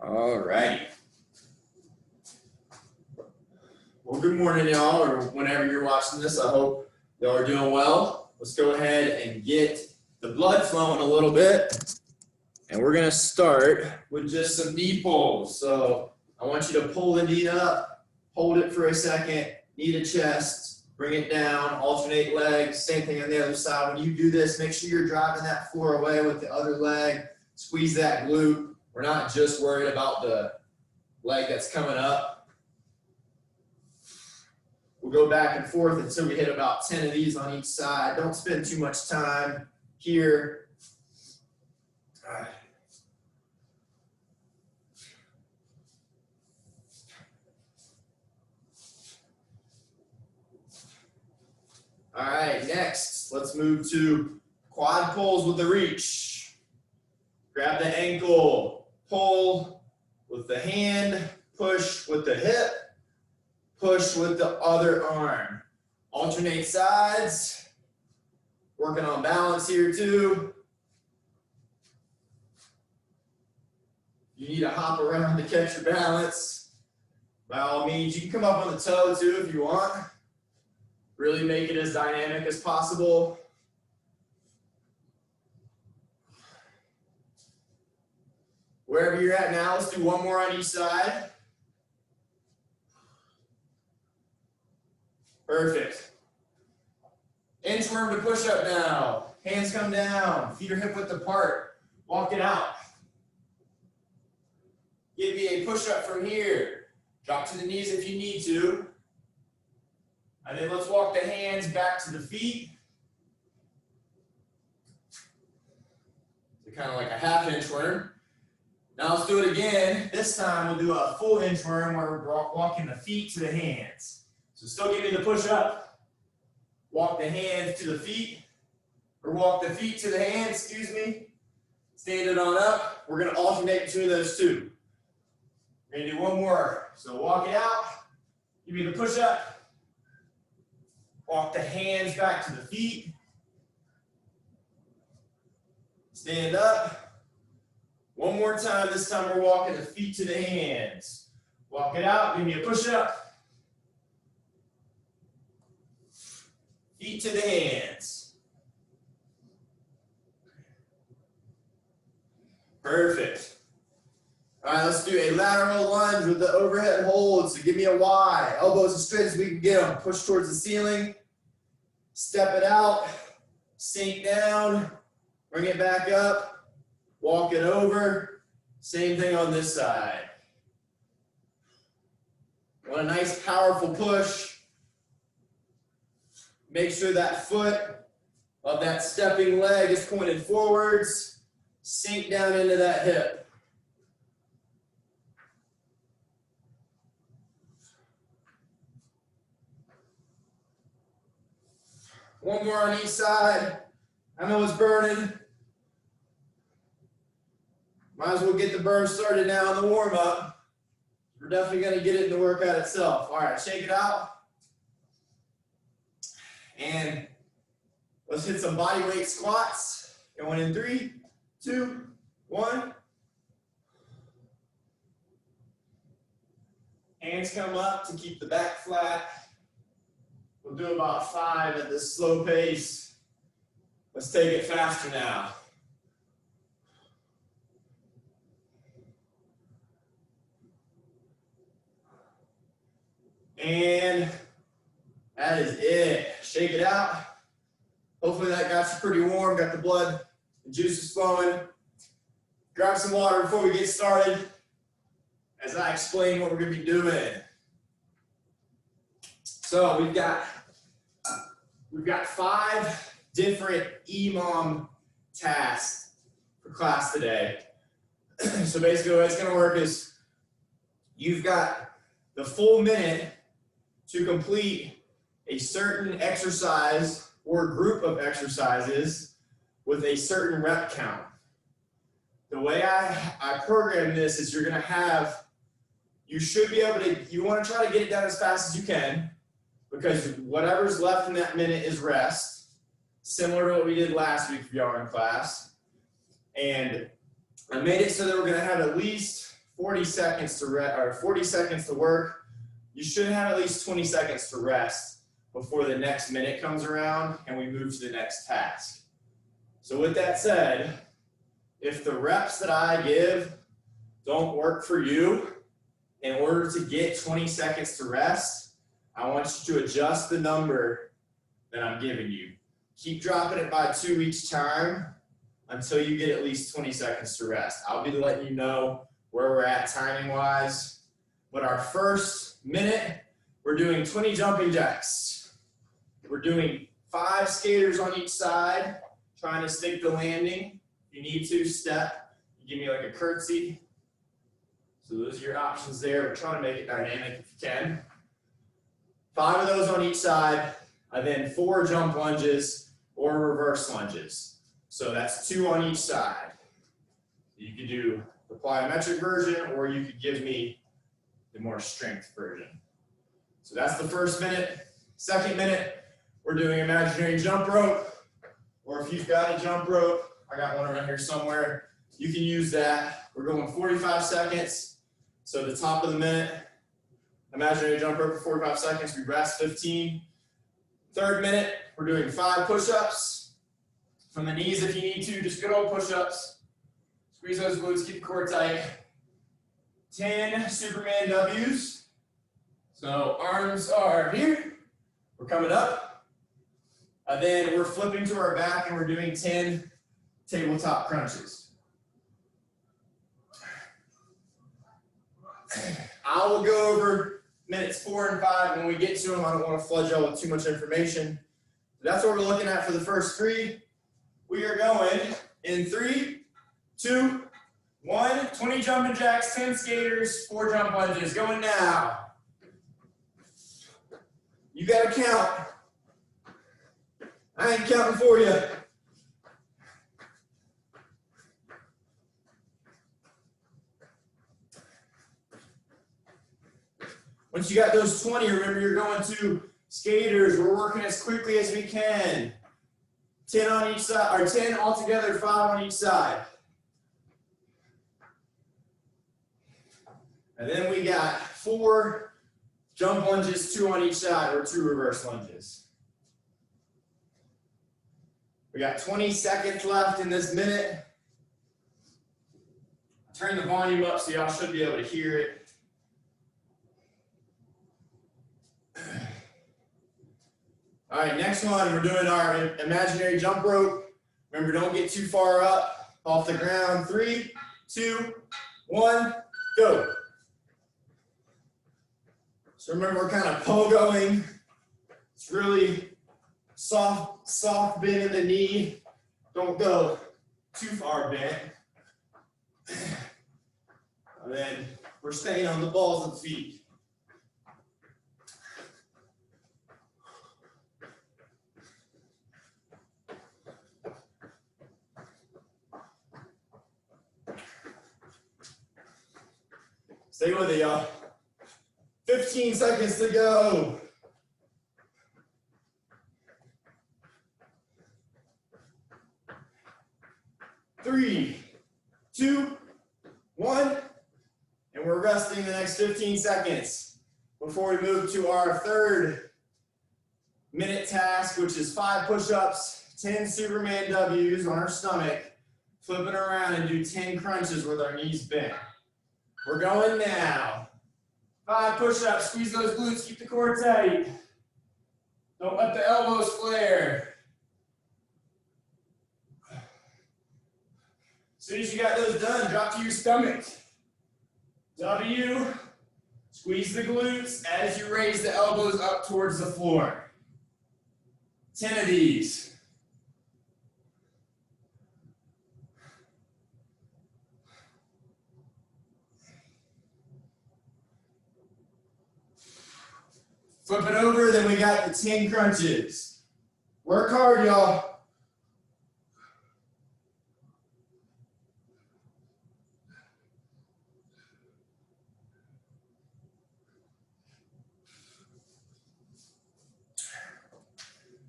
All right. Well, good morning, y'all, or whenever you're watching this. I hope y'all are doing well. Let's go ahead and get the blood flowing a little bit. And we're going to start with just some knee pulls. So I want you to pull the knee up, hold it for a second, knee to chest, bring it down, alternate legs, same thing on the other side. When you do this, make sure you're driving that floor away with the other leg. Squeeze that glute. We're not just worried about the leg that's coming up. We'll go back and forth until we hit about 10 of these on each side. Don't spend too much time here. All right. All right, next, let's move to quad pulls with the reach. Grab the ankle, pull with the hand, push with the hip, push with the other arm. Alternate sides, working on balance here too. You need to hop around to catch your balance. By all means, you can come up on the toe too if you want. Really make it as dynamic as possible. Wherever you're at now, let's do one more on each side. Perfect. Inchworm to push up now. Hands come down, feet are hip width apart. Walk it out. Give me a push up from here. Drop to the knees if you need to. And then let's walk the hands back to the feet. So kind of like a half inchworm. Now let's do it again. This time we'll do a full inchworm where we're walking the feet to the hands. So still give me the push up. Walk the hands to the feet. Or walk the feet to the hands, excuse me. Stand it on up. We're going to alternate between those two. We're going to do one more. So walk it out. Give me the push up. Walk the hands back to the feet. Stand up. One more time. This time we're walking the feet to the hands. Walk it out. Give me a push up. Feet to the hands. Perfect. All right, let's do a lateral lunge with the overhead hold. So give me a Y. Elbows as straight as we can get them. Push towards the ceiling. Step it out. Sink down. Bring it back up. Walk it over. Same thing on this side. Want a nice powerful push. Make sure that foot of that stepping leg is pointed forwards. Sink down into that hip. One more on each side. I know it's burning. Might as well get the burn started now in the warm-up. We're definitely going to get it in the workout itself. All right, shake it out. And let's hit some body weight squats. Going in 3, 2, 1. Hands come up to keep the back flat. We'll do about 5 at this slow pace. Let's take it faster now. And that is it. Shake it out. Hopefully that got you pretty warm, got the blood and juices flowing. Grab some water before we get started as I explain what we're going to be doing. So we've got 5 different EMOM tasks for class today. So basically the way it's going to work is you've got the full minute to complete a certain exercise or group of exercises with a certain rep count. The way I program this is you're going to have, you should be able to, you want to try to get it done as fast as you can, because whatever's left in that minute is rest, similar to what we did last week for y'all in class. And I made it so that we're going to have at least 40 seconds to 40 seconds to work. You should have at least 20 seconds to rest before the next minute comes around and we move to the next task. So with that said, if the reps that I give don't work for you, in order to get 20 seconds to rest, I want you to adjust the number that I'm giving you. Keep dropping it by 2 each time until you get at least 20 seconds to rest. I'll be letting you know where we're at timing wise. But our first minute, we're doing 20 jumping jacks. We're doing 5 skaters on each side, trying to stick the landing. If you need to, step. You give me like a curtsy. So those are your options there. We're trying to make it dynamic if you can. 5 of those on each side, and then 4 jump lunges or reverse lunges. So that's 2 on each side. You could do the plyometric version, or you could give me the more strength version. So that's the first minute. Second minute, we're doing imaginary jump rope, or if you've got a jump rope, I got one around here somewhere, you can use that. We're going 45 seconds. So at the top of the minute, imaginary jump rope for 45 seconds, we rest 15. Third minute, we're doing 5 push-ups. From the knees if you need to, just good old push-ups. Squeeze those glutes, keep the core tight. 10 Superman W's. So arms are here. We're coming up. And then we're flipping to our back and we're doing 10 tabletop crunches. I will go over minutes 4 and 5 when we get to them. I don't want to flood y'all with too much information. That's what we're looking at for the first 3. We are going in 3, 2, 1. 20 jumping jacks, 10 skaters, 4 jump lunges. Going now. You got to count. I ain't counting for you. Once you got those 20, remember you're going to skaters. We're working as quickly as we can. 10 on each side, or 10 altogether, 5 on each side. And then we got 4 jump lunges, 2 on each side, or 2 reverse lunges. We got 20 seconds left in this minute. Turn the volume up so y'all should be able to hear it. All right, next one, we're doing our imaginary jump rope. Remember, don't get too far up off the ground. 3, 2, 1, go. So remember, we're kind of pogoing. It's really soft bend in the knee. Don't go too far bent. And then we're staying on the balls of the feet. Stay with it, y'all. 15 seconds to go. Three, 2, 1, and we're resting the next 15 seconds before we move to our third minute task, which is 5 push-ups, 10 Superman W's on our stomach, flipping around and do 10 crunches with our knees bent. We're going now. 5 push-ups, squeeze those glutes, keep the core tight. Don't let the elbows flare. As soon as you got those done, drop to your stomach. W, squeeze the glutes as you raise the elbows up towards the floor. 10 of these. Flip it over, then we got the 10 crunches. Work hard, y'all.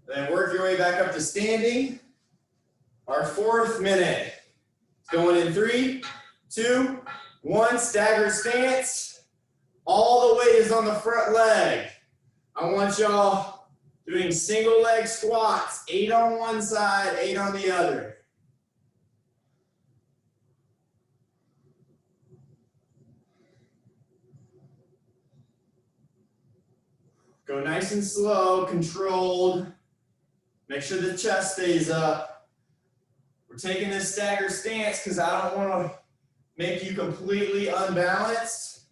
Then work your way back up to standing. Our fourth minute. Going in 3, 2, 1, staggered stance. All the weight is on the front leg. I want y'all doing single leg squats, 8 on one side, 8 on the other. Go nice and slow, controlled. Make sure the chest stays up. We're taking this staggered stance because I don't want to make you completely unbalanced,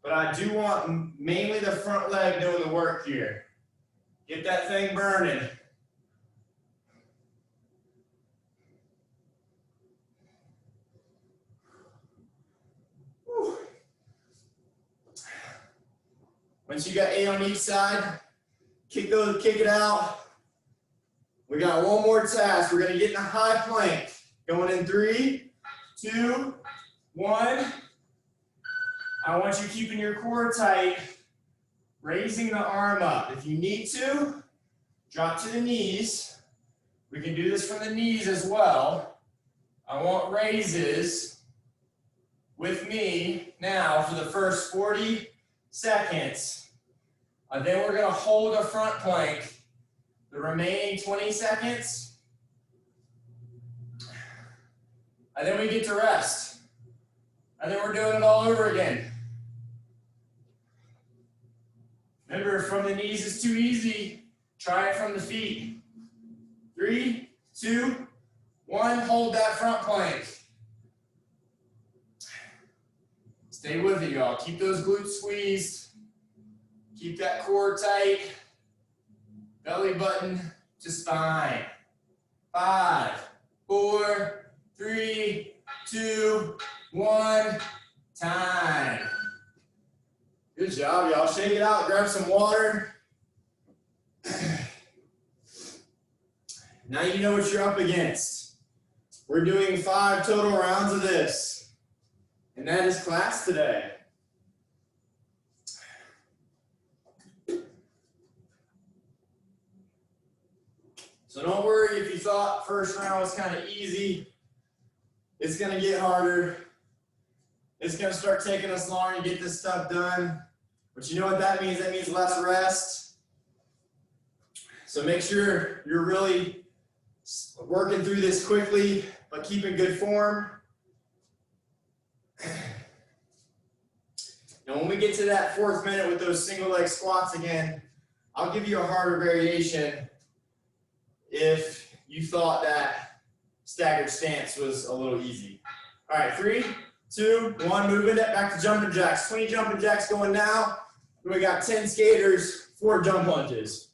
but I do want mainly the front leg doing the work here. Get that thing burning. Whew. Once you got 8 on each side, kick it out. We got one more task. We're gonna get in a high plank. Going in 3, 2, 1. I want you keeping your core tight, raising the arm up. If you need to, drop to the knees. We can do this from the knees as well. I want raises with me now for the first 40 seconds. Then we're gonna hold a front plank the remaining 20 seconds. And then we get to rest. And then we're doing it all over again. Remember, from the knees is too easy. Try it from the feet. 3, 2, 1, hold that front plank. Stay with it, y'all. Keep those glutes squeezed. Keep that core tight. Belly button to spine. 5, 4, 3, 2, 1, time. Good job, y'all. Shake it out, grab some water. Now you know what you're up against. We're doing 5 total rounds of this. And that is class today. So don't worry if you thought first round was kind of easy. It's gonna get harder. It's gonna start taking us longer to get this stuff done. But you know what that means? That means less rest. So make sure you're really working through this quickly, but keeping good form. Now when we get to that 4th minute with those single leg squats again, I'll give you a harder variation if you thought that staggered stance was a little easy. All right, 3, 2, 1, moving it back to jumping jacks. 20 jumping jacks going now. We got 10 skaters, 4 jump lunges.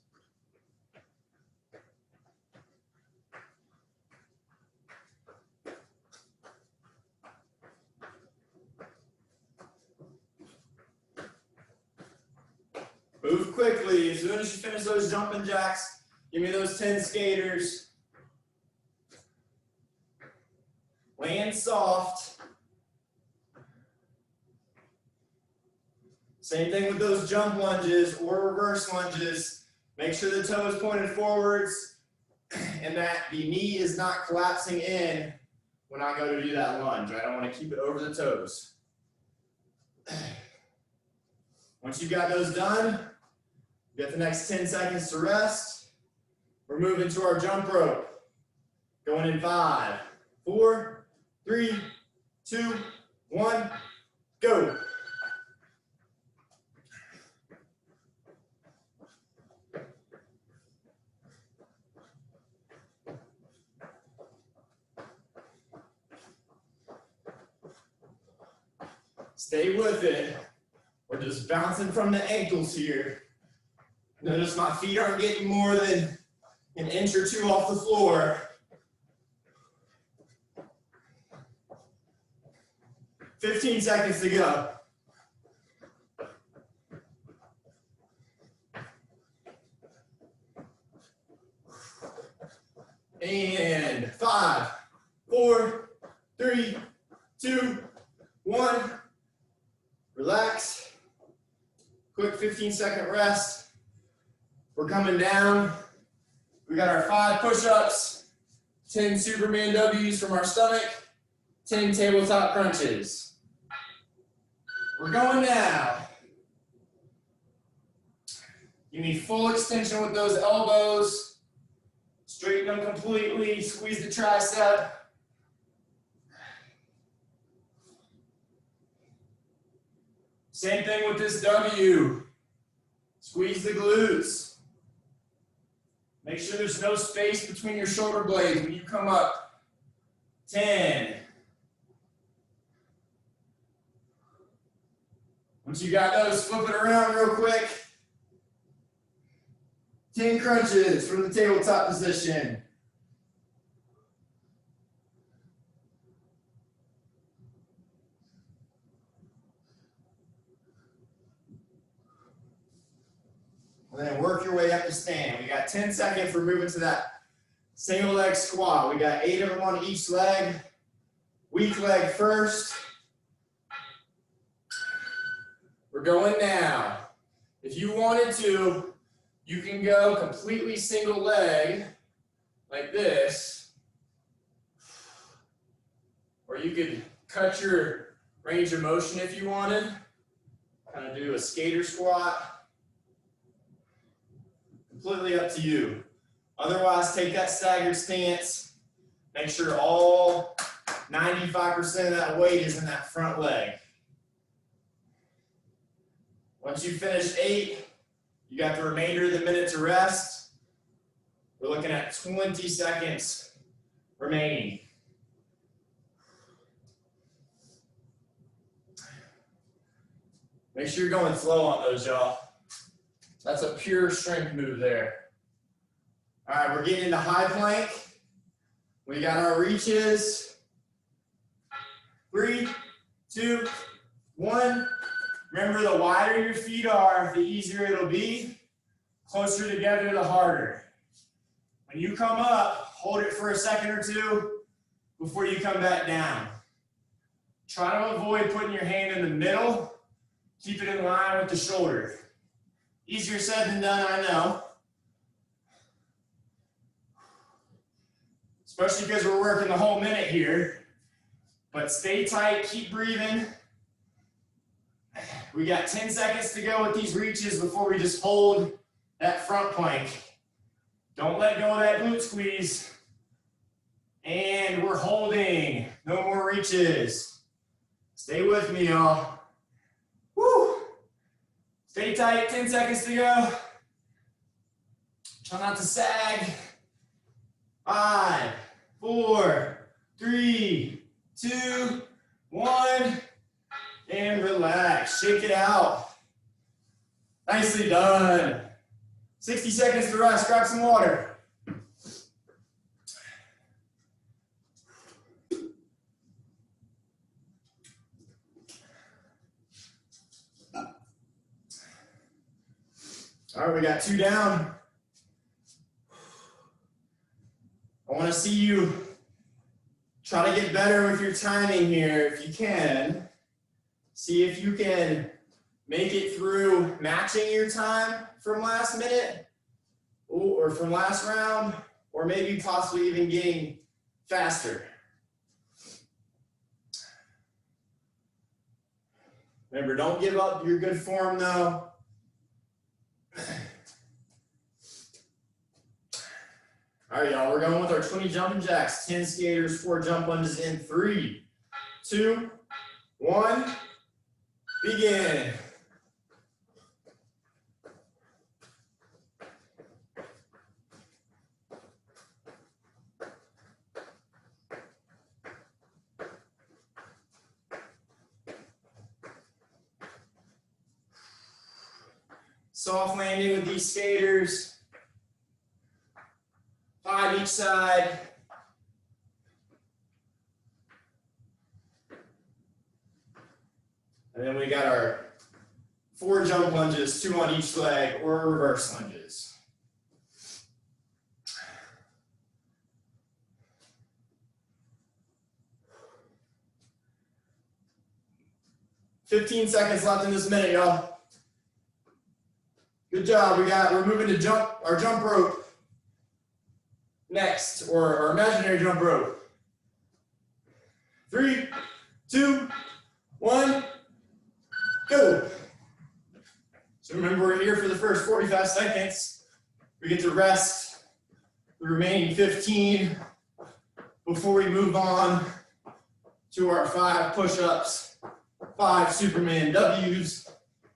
Move quickly. As soon as you finish those jumping jacks, give me those 10 skaters. Land soft. Same thing with those jump lunges or reverse lunges. Make sure the toe is pointed forwards and that the knee is not collapsing in when I go to do that lunge. Right? I want to keep it over the toes. Once you've got those done, you got the next 10 seconds to rest. We're moving to our jump rope. Going in 5, 4, 3, 2, 1, go. Stay with it. We're just bouncing from the ankles here. Notice my feet aren't getting more than an inch or 2 off the floor. "15 seconds to go. And 5, 4, 3, 2, 1. Relax. Quick 15-second rest. We're coming down. We got our 5 push-ups, 10 Superman W's from our stomach, 10 tabletop crunches. We're going now. You need full extension with those elbows. Straighten them completely. Squeeze the tricep. Same thing with this W. Squeeze the glutes. Make sure there's no space between your shoulder blades when you come up. 10. Once you got those, flip it around real quick. 10 crunches from the tabletop position. And then work your way up to stand. We got 10 seconds for moving to that single leg squat. We got 8 of them on each leg. Weak leg first. We're going now. If you wanted to, you can go completely single leg like this. Or you could cut your range of motion if you wanted. Kind of do a skater squat. Completely up to you. Otherwise, take that staggered stance. Make sure all 95% of that weight is in that front leg. Once you finish 8, you got the remainder of the minute to rest. We're looking at 20 seconds remaining. Make sure you're going slow on those, y'all. That's a pure strength move there. All right, we're getting into high plank. We got our reaches. 3, 2, 1. Remember, the wider your feet are, the easier it'll be. Closer together, the harder. When you come up, hold it for a second or two before you come back down. Try to avoid putting your hand in the middle. Keep it in line with the shoulder. Easier said than done, I know. Especially because we're working the whole minute here. But stay tight, keep breathing. We got 10 seconds to go with these reaches before we just hold that front plank. Don't let go of that glute squeeze. And we're holding. No more reaches. Stay with me, y'all. Woo! Stay tight, 10 seconds to go. Try not to sag. 5, 4, 3, 2, 1. And relax, shake it out. Nicely done. 60 seconds to rest, grab some water. All right, we got 2 down. I want to see you try to get better with your timing here if you can. See if you can make it through matching your time from last minute or from last round, or maybe possibly even getting faster. Remember, don't give up your good form though. All right, y'all, we're going with our 20 jumping jacks, 10 skaters, 4 jump lunges in 3, 2, 1, begin. Soft landing with these skaters. 5 each side. And then we got our 4 jump lunges, 2 on each leg, or reverse lunges. $15 seconds left in this minute, y'all. Good job. We're moving to our jump rope next, or our imaginary jump rope. 3, 2, 1. first 45 seconds. We get to rest the remaining 15 before we move on to our 5 push-ups, 5 Superman W's,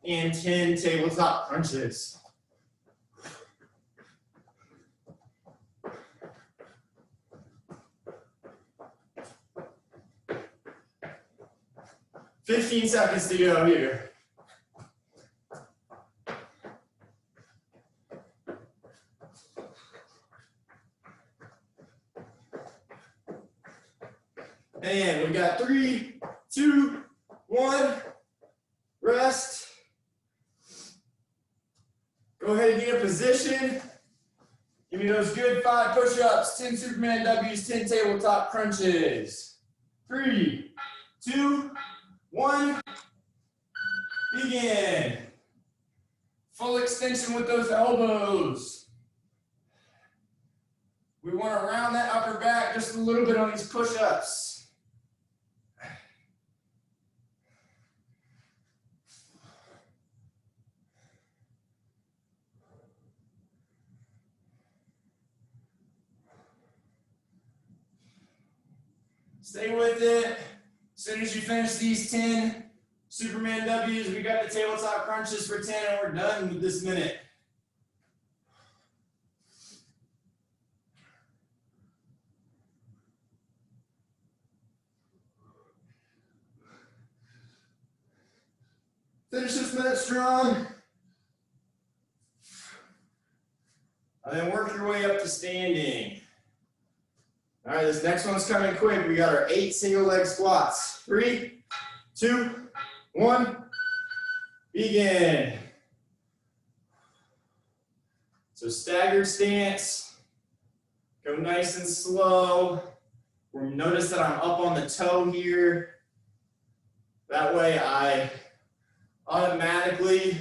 and 10 tabletop crunches. "15 seconds to go here. And we got 3, 2, 1, rest. Go ahead and get a position. Give me those good 5 push-ups, 10 Superman W's, 10 tabletop crunches. 3, 2, 1, begin. Full extension with those elbows. We want to round that upper back just a little bit on these push-ups. Stay with it. As soon as you finish these 10 Superman W's, we got the tabletop crunches for 10 and we're done with this minute. Finish this minute strong. And then work your way up to standing. All right, this next one's coming quick. We got our 8 single leg squats. 3, 2, 1, begin. So staggered stance. Go nice and slow. Notice that I'm up on the toe here. That way I automatically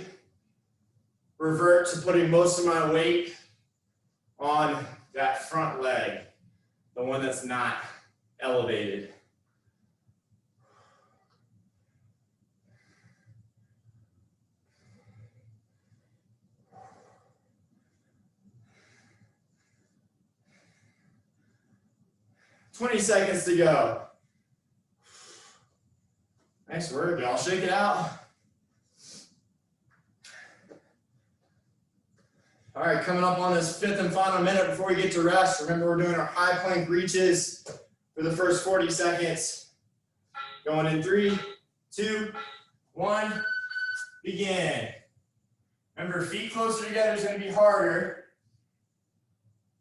revert to putting most of my weight on that front leg, the one that's not elevated. "20 seconds to go. Nice work, y'all. Shake it out. All right, coming up on this 5th and final minute before we get to rest. Remember, we're doing our high plank reaches for the first 40 seconds. Going in 3, 2, 1, begin. Remember, feet closer together is going to be harder.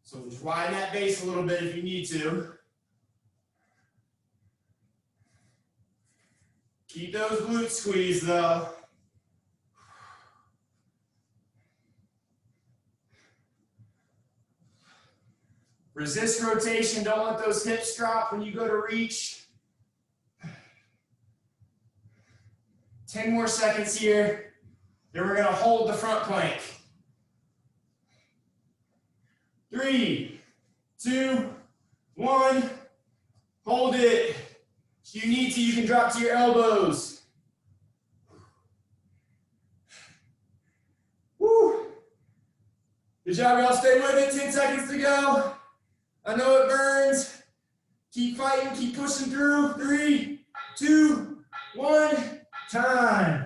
So just widen that base a little bit if you need to. Keep those glutes squeezed though. Resist rotation, don't let those hips drop when you go to reach. 10 more seconds here. Then we're gonna hold the front plank. 3, 2, 1, hold it. If you need to, you can drop to your elbows. Woo. Good job, y'all. Stay with it. 10 seconds to go. I know it burns. Keep fighting, keep pushing through. 3, 2, 1, time.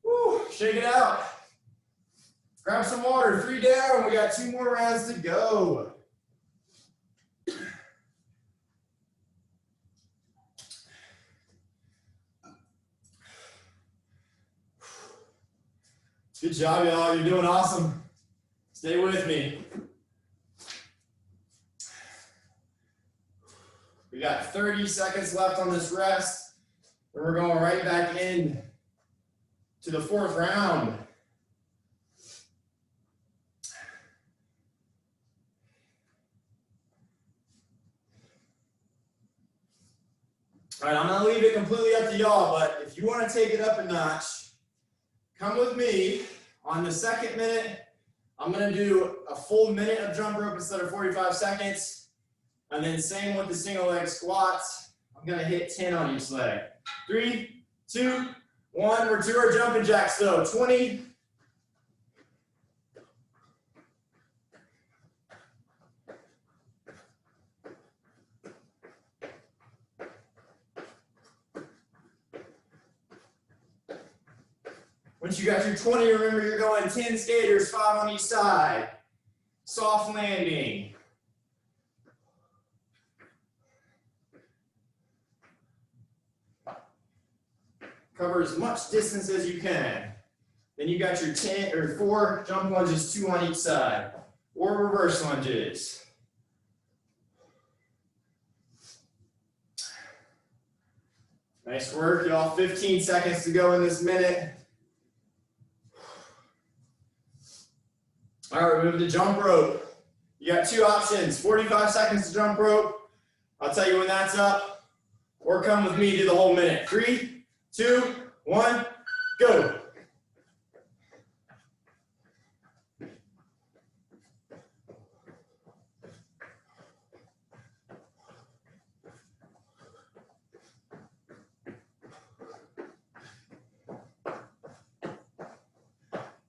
Woo. Shake it out. Grab some water. 3 down. We got 2 more rounds to go. Good job, y'all. You're doing awesome. Stay with me. We got 30 seconds left on this rest, and we're going right back in to the 4th round. All right, I'm gonna leave it completely up to y'all, but if you want to take it up a notch, come with me. On the 2nd minute, I'm gonna do a full minute of jump rope instead of 45 seconds. And then same with the single leg squats. I'm gonna hit 10 on each leg. 3, 2, 1, we're to our jumping jacks though. 20, Once you got your 20, remember you're going 10 skaters, 5 on each side. Soft landing. Cover as much distance as you can. Then you got your 10 or 4 jump lunges, 2 on each side, or reverse lunges. Nice work, y'all. 15 seconds to go in this minute. All right, we move to jump rope. You got 2 options, 45 seconds to jump rope. I'll tell you when that's up, or come with me, do the whole minute. 3, 2, 1, go.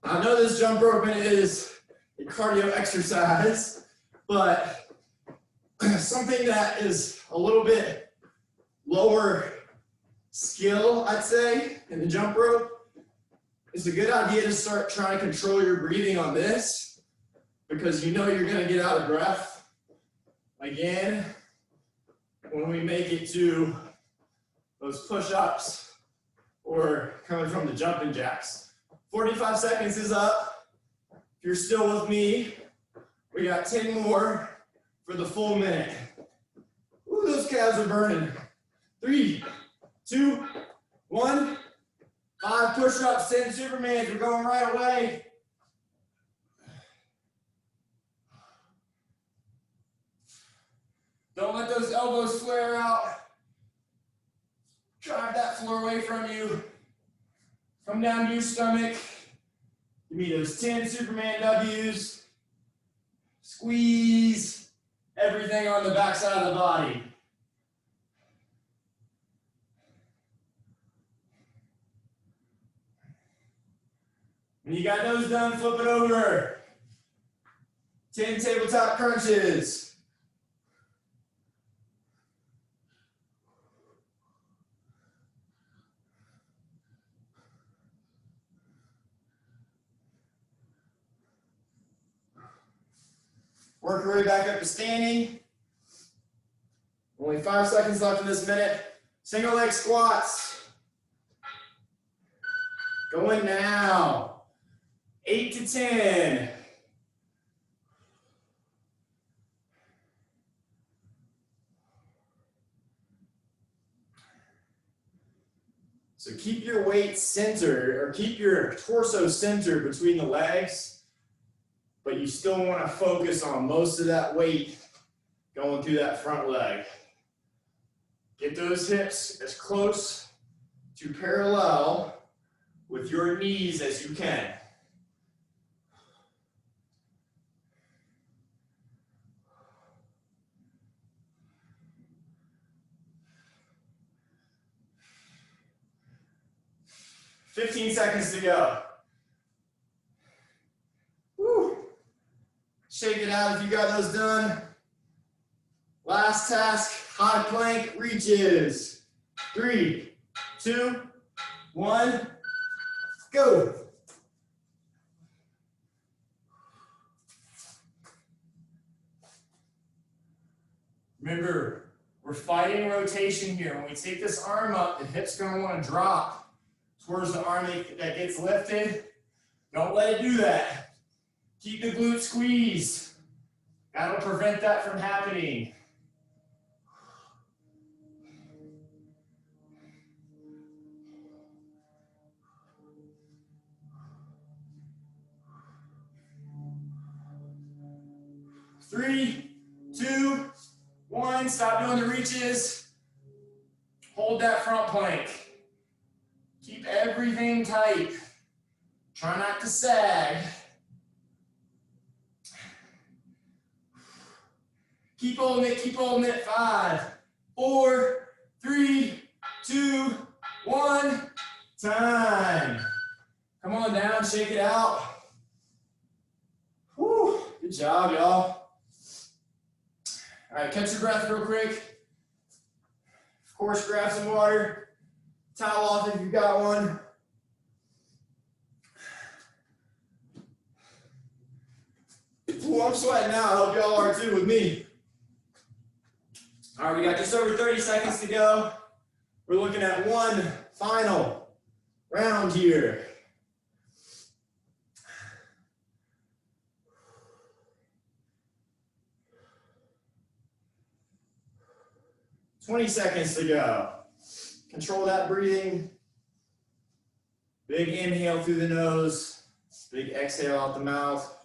I know this jump rope is a cardio exercise, but something that is a little bit lower skill, I'd say, in the jump rope, it's a good idea to start trying to control your breathing on this, because you know you're going to get out of breath again when we make it to those push-ups or coming from the jumping jacks. 45 seconds is up. If you're still with me, we got 10 more for the full minute. Ooh, those calves are burning. 3, 2, 1. 5 push-ups, 10 Supermans. We're going right away. Don't let those elbows flare out. Drive that floor away from you. Come down to your stomach. Give me those 10 Superman W's. Squeeze everything on the back side of the body. When you got those done, flip it over. 10 tabletop crunches. Work your way back up to standing. Only 5 seconds left in this minute. Single leg squats. Going now. 8 to 10. So keep your weight centered, or keep your torso centered between the legs, but you still want to focus on most of that weight going through that front leg. Get those hips as close to parallel with your knees as you can. $15 seconds to go. Woo. Shake it out if you got those done. Last task, high plank reaches. 3, 2, 1, go. Remember, we're fighting rotation here. When we take this arm up, the hip's going to want to drop towards the arm that gets lifted. Don't let it do that. Keep the glute squeezed. That'll prevent that from happening. Three, 2, 1. Stop doing the reaches. Hold that front plank. Keep everything tight. Try not to sag. Keep holding it, keep holding it. 5, 4, 3, 2, 1. Time. Come on down, shake it out. Whew. Good job, y'all. All right, catch your breath real quick. Of course, grab some water. Towel off if you've got one. Ooh, I'm sweating now. I hope y'all are too with me. All right, we got just over 30 seconds to go. We're looking at one final round here. $20 seconds to go. Control that breathing. Big inhale through the nose. Big exhale out the mouth.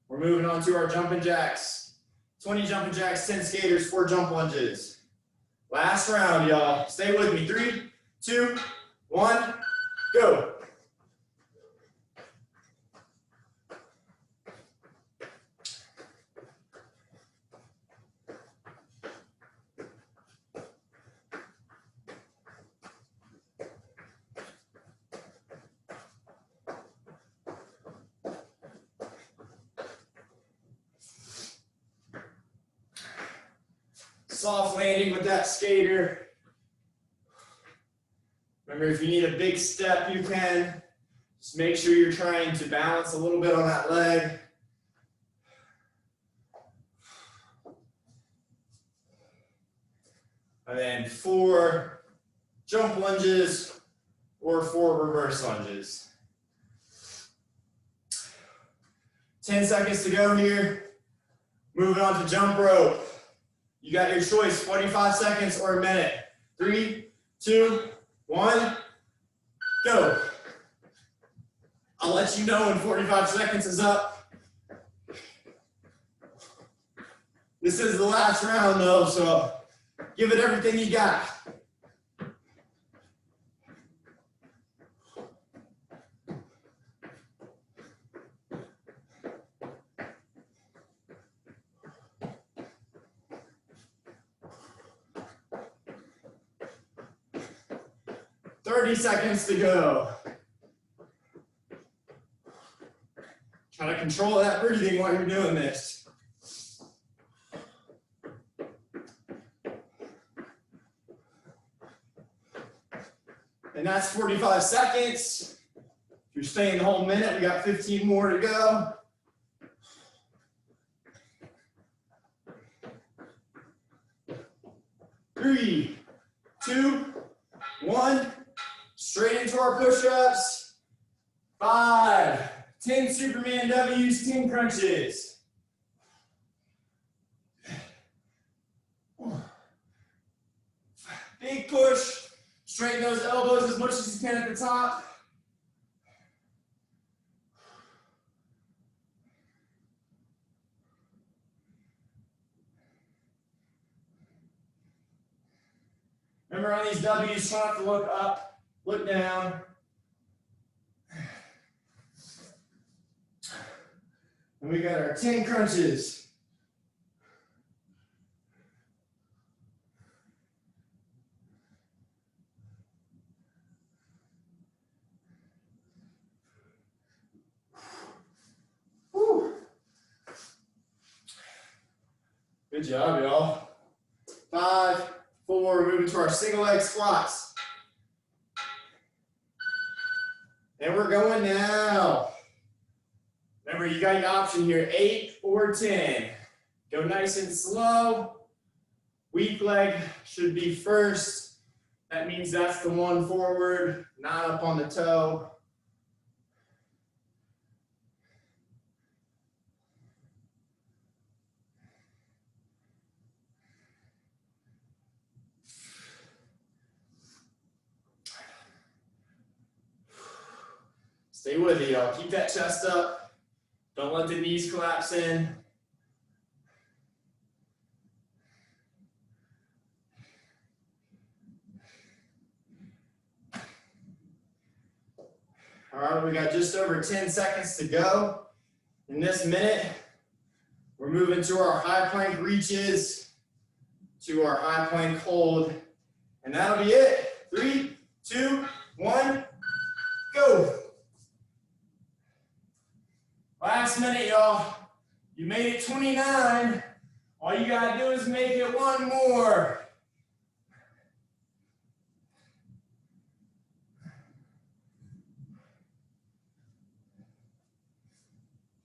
We're moving on to our jumping jacks. 20 jumping jacks, 10 skaters, 4 jump lunges. Last round, y'all. Stay with me. 3, 2, 1, go. Soft landing with that skater. Remember, if you need a big step, you can. Just make sure you're trying to balance a little bit on that leg. And then 4 jump lunges or 4 reverse lunges. 10 seconds to go here. Moving on to jump rope. You got your choice, 45 seconds or a minute. 3, 2, 1, go. I'll let you know when 45 seconds is up. This is the last round though, so give it everything you got. $30 seconds to go. Try to control that breathing while you're doing this. And that's 45 seconds. If you're staying the whole minute, we got 15 more to go. Three, 2, 1. Straight into our push-ups. 5, 10 Superman W's, 10 crunches. Big push. Straighten those elbows as much as you can at the top. Remember on these W's, try not to look up, look down. And we got our 10 crunches. Whew. Good job, y'all. 5, 4, moving to our single leg squats. And we're going now. Remember, you got your option here, 8 or 10. Go nice and slow. Weak leg should be first. That means that's the one forward, not up on the toe. Stay with it, y'all. Keep that chest up. Don't let the knees collapse in. All right, we got just over 10 seconds to go. In this minute, we're moving to our high plank reaches, to our high plank hold, and that'll be it. 3, 2, 1, go. Last minute, y'all. You made it 29. All you gotta do is make it one more.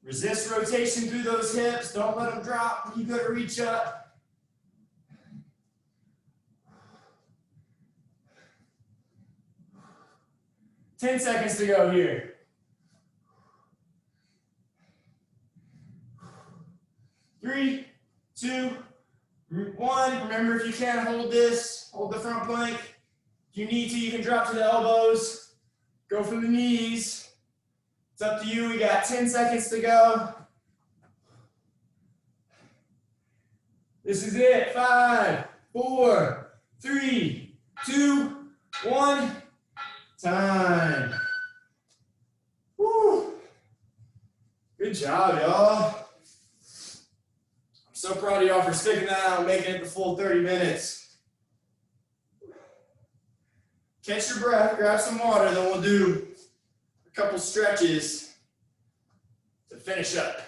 Resist rotation through those hips. Don't let them drop when you go to reach up. Ten seconds to go here. 3, 2, 1. Remember, if you can't hold this, hold the front plank. If you need to, you can drop to the elbows. Go for the knees. It's up to you. We got 10 seconds to go. This is it. 5, 4, 3, 2, 1. Time. Woo. Good job, y'all. I'm so proud of y'all for sticking that out and making it the full 30 minutes. Catch your breath, grab some water, then we'll do a couple stretches to finish up.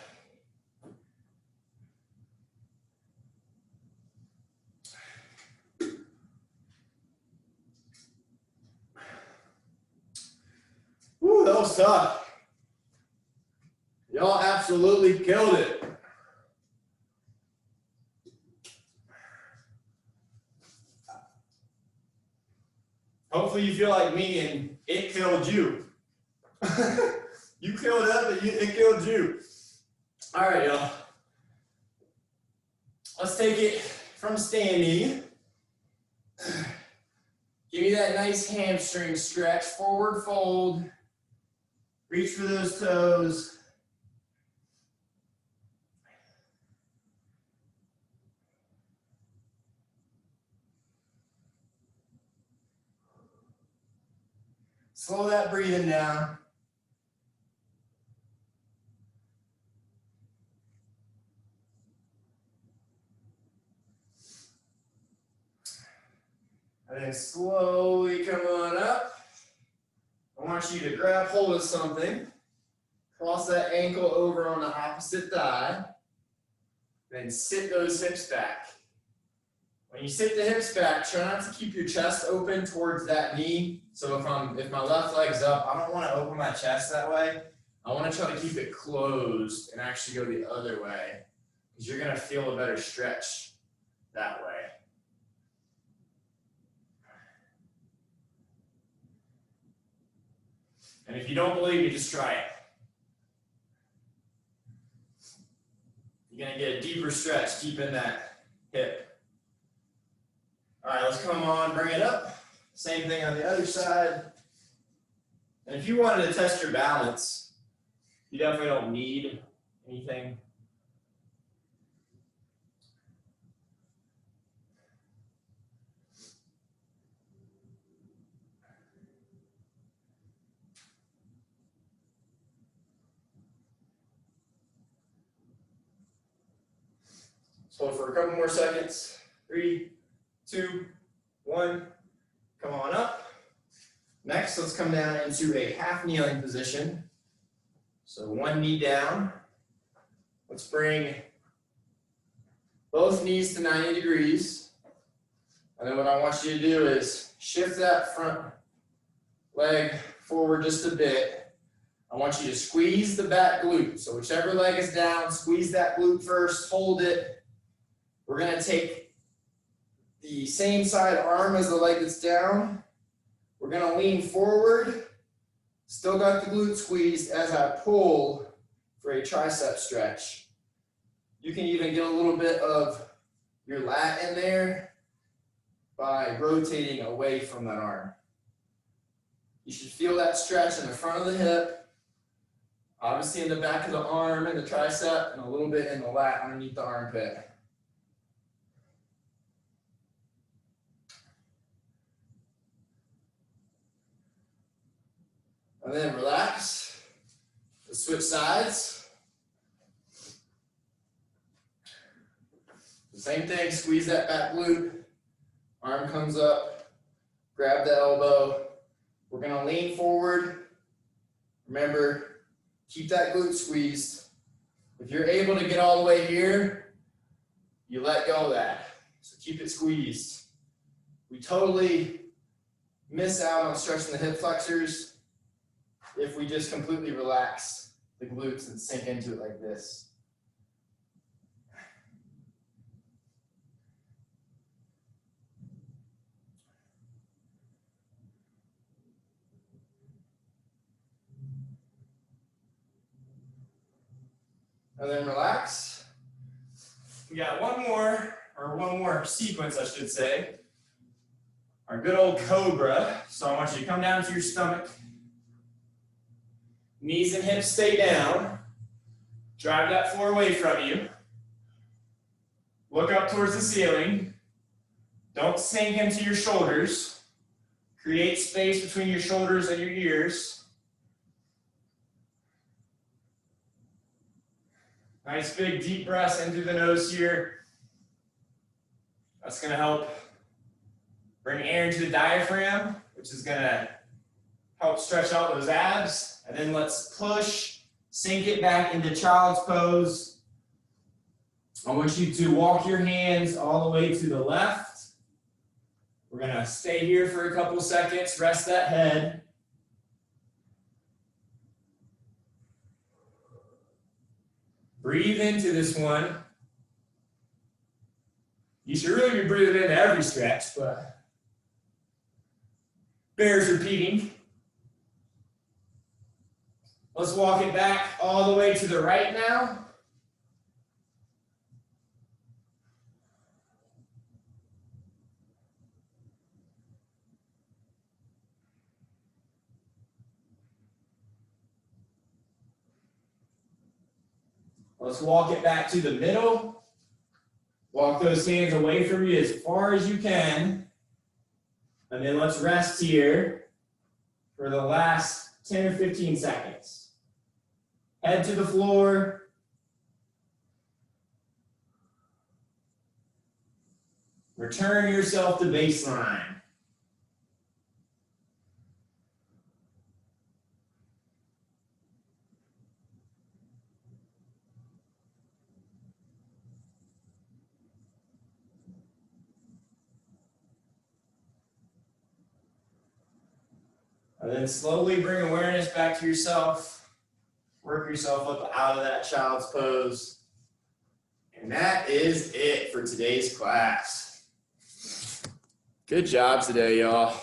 Woo, that was tough. Y'all absolutely killed it. Hopefully you feel like me and it killed you. You killed it, but it killed you. All right, y'all. Let's take it from standing. Give me that nice hamstring stretch, forward fold. Reach for those toes. Slow that breathing down. And then slowly come on up. I want you to grab hold of something. Cross that ankle over on the opposite thigh. Then sit those hips back. When you sit the hips back, try not to keep your chest open towards that knee. So if my left leg's up, I don't want to open my chest that way. I want to try to keep it closed and actually go the other way, because you're going to feel a better stretch that way. And if you don't believe me, just try it. You're going to get a deeper stretch deep in that hip. All right, let's come on, bring it up. Same thing on the other side. And if you wanted to test your balance, you definitely don't need anything. Hold for a couple more seconds. 3, 2, 1. Come on up. Next, let's come down into a half kneeling position. So one knee down. Let's bring both knees to 90 degrees. And then what I want you to do is shift that front leg forward just a bit. I want you to squeeze the back glute. So whichever leg is down, squeeze that glute first, hold it. We're going to take the same side arm as the leg that's down. We're going to lean forward. Still got the glute squeezed as I pull for a tricep stretch. You can even get a little bit of your lat in there by rotating away from that arm. You should feel that stretch in the front of the hip, obviously in the back of the arm and the tricep, and a little bit in the lat underneath the armpit. And then relax. Let's switch sides. The same thing, squeeze that back glute. Arm comes up, grab the elbow. We're gonna lean forward. Remember, keep that glute squeezed. If you're able to get all the way here, you let go of that. So keep it squeezed. We totally miss out on stretching the hip flexors if we just completely relax the glutes and sink into it like this. And then relax. We got one more sequence, I should say. Our good old cobra. So I want you to come down to your stomach. Knees and hips stay down. Drive that floor away from you. Look up towards the ceiling. Don't sink into your shoulders. Create space between your shoulders and your ears. Nice big deep breaths in through the nose here. That's going to help bring air into the diaphragm, which is going to help stretch out those abs. And then let's push, sink it back into child's pose. I want you to walk your hands all the way to the left. We're going to stay here for a couple seconds, rest that head. Breathe into this one. You should really be breathing into every stretch, but bears repeating. Let's walk it back all the way to the right now. Let's walk it back to the middle. Walk those hands away from you as far as you can. And then let's rest here for the last 10 or 15 seconds. Head to the floor. Return yourself to baseline. And then slowly bring awareness back to yourself. Work yourself up out of that child's pose. And that is it for today's class. Good job today, y'all.